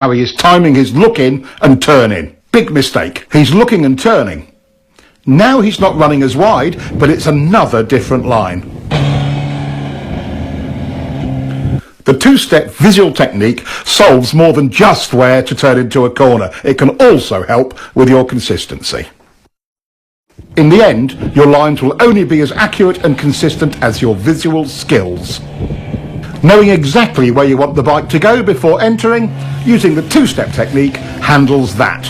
Now he is timing his look in and turn in. Big mistake. He's looking and turning. Now he's not running as wide, but it's another different line. The two-step visual technique solves more than just where to turn into a corner. It can also help with your consistency. In the end, your lines will only be as accurate and consistent as your visual skills. Knowing exactly where you want the bike to go before entering, using the two-step technique handles that.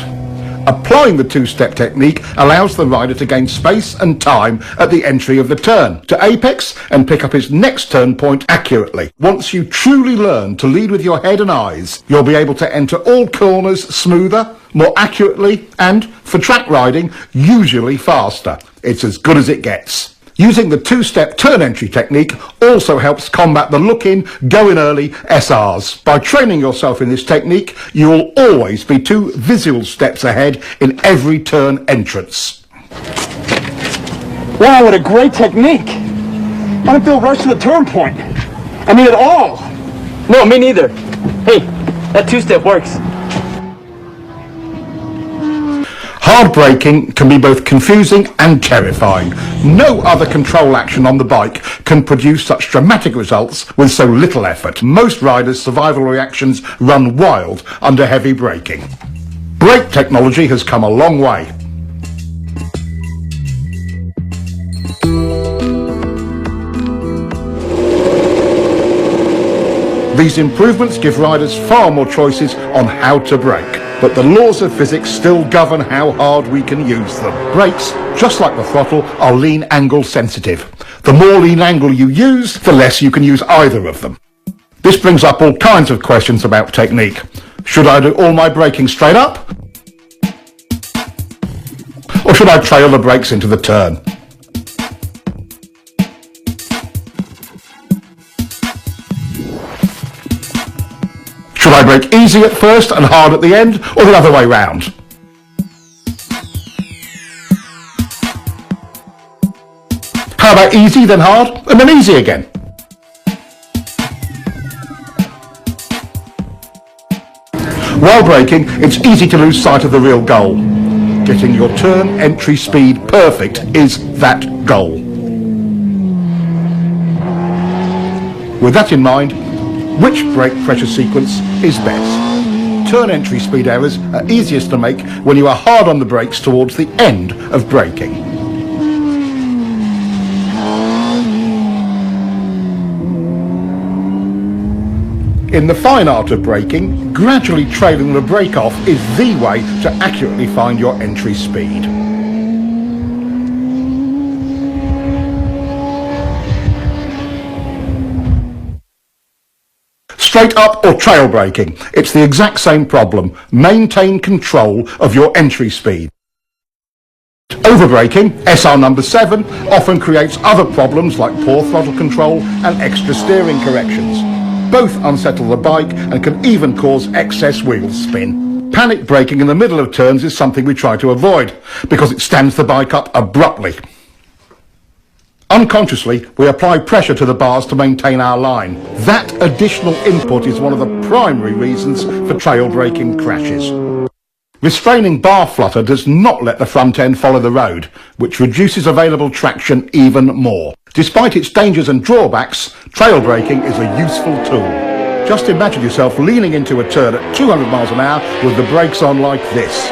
Applying the two-step technique allows the rider to gain space and time at the entry of the turn, to apex and pick up his next turn point accurately. Once you truly learn to lead with your head and eyes, you'll be able to enter all corners smoother, more accurately, and, for track riding, usually faster. It's as good as it gets. Using the two-step turn entry technique also helps combat the look-in, go-in early SRs. By training yourself in this technique, you will always be 2 visual steps ahead in every turn entrance. Wow, what a great technique! I don't feel rushed to the turn point. I mean, at all. No, me neither. Hey, that two-step works. Hard braking can be both confusing and terrifying. No other control action on the bike can produce such dramatic results with so little effort. Most riders' survival reactions run wild under heavy braking. Brake technology has come a long way. These improvements give riders far more choices on how to brake. But the laws of physics still govern how hard we can use them. Brakes, just like the throttle, are lean angle sensitive. The more lean angle you use, the less you can use either of them. This brings up all kinds of questions about technique. Should I do all my braking straight up? Or should I trail the brakes into the turn? Should I brake easy at first and hard at the end, or the other way round? How about easy, then hard, and then easy again? While braking, it's easy to lose sight of the real goal. Getting your turn entry speed perfect is that goal. With that in mind, which brake pressure sequence is best? Turn entry speed errors are easiest to make when you are hard on the brakes towards the end of braking. In the fine art of braking, gradually trailing the brake off is the way to accurately find your entry speed. Straight up or trail braking, it's the exact same problem. Maintain control of your entry speed. Overbraking, SR number 7, often creates other problems like poor throttle control and extra steering corrections. Both unsettle the bike and can even cause excess wheel spin. Panic braking in the middle of turns is something we try to avoid because it stands the bike up abruptly. Unconsciously, we apply pressure to the bars to maintain our line. That additional input is one of the primary reasons for trail braking crashes. Restraining bar flutter does not let the front end follow the road, which reduces available traction even more. Despite its dangers and drawbacks, trail braking is a useful tool. Just imagine yourself leaning into a turn at 200 miles an hour with the brakes on like this.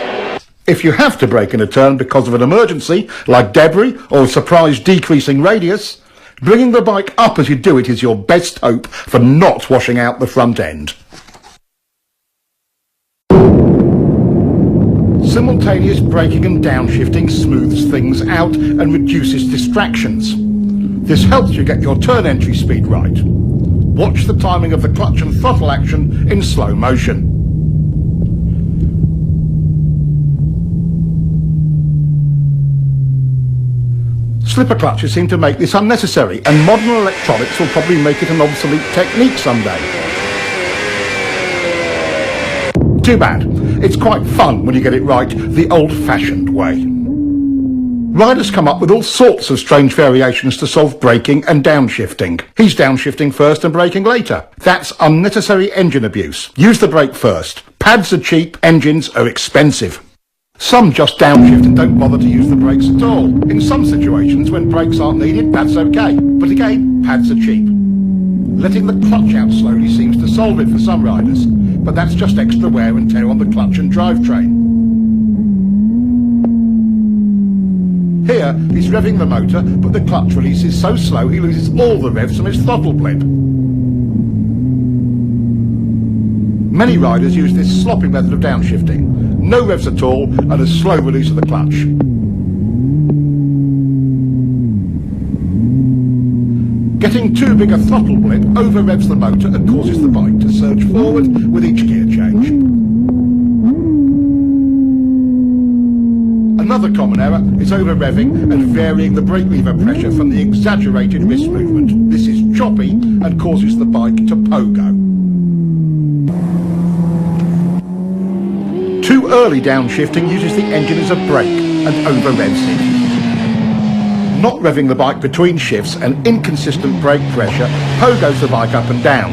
If you have to brake in a turn because of an emergency, like debris or a surprise decreasing radius, bringing the bike up as you do it is your best hope for not washing out the front end. Simultaneous braking and downshifting smooths things out and reduces distractions. This helps you get your turn entry speed right. Watch the timing of the clutch and throttle action in slow motion. Slipper clutches seem to make this unnecessary, and modern electronics will probably make it an obsolete technique someday. Too bad. It's quite fun when you get it right the old-fashioned way. Riders come up with all sorts of strange variations to solve braking and downshifting. He's downshifting first and braking later. That's unnecessary engine abuse. Use the brake first. Pads are cheap, engines are expensive. Some just downshift and don't bother to use the brakes at all. In some situations, when brakes aren't needed, that's okay. But again, pads are cheap. Letting the clutch out slowly seems to solve it for some riders, but that's just extra wear and tear on the clutch and drivetrain. Here, he's revving the motor, but the clutch release is so slow he loses all the revs from his throttle blip. Many riders use this sloppy method of downshifting. No revs at all and a slow release of the clutch. Getting too big a throttle blip over-revs the motor and causes the bike to surge forward with each gear change. Another common error is over-revving and varying the brake lever pressure from the exaggerated wrist movement. This is choppy and causes the bike to pogo. Too early downshifting uses the engine as a brake and over-revs it. Not revving the bike between shifts and inconsistent brake pressure pogos the bike up and down.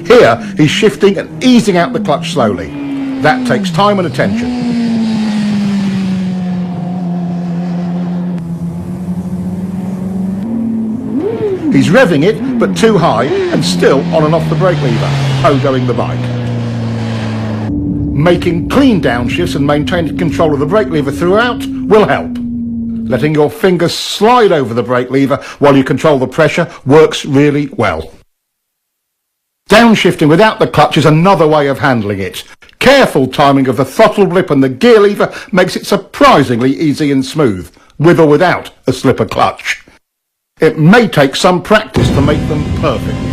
Here, he's shifting and easing out the clutch slowly. That takes time and attention. He's revving it, but too high, and still on and off the brake lever, pogoing the bike. Making clean downshifts and maintaining control of the brake lever throughout will help. Letting your fingers slide over the brake lever while you control the pressure works really well. Downshifting without the clutch is another way of handling it. Careful timing of the throttle blip and the gear lever makes it surprisingly easy and smooth, with or without a slipper clutch. It may take some practice to make them perfect.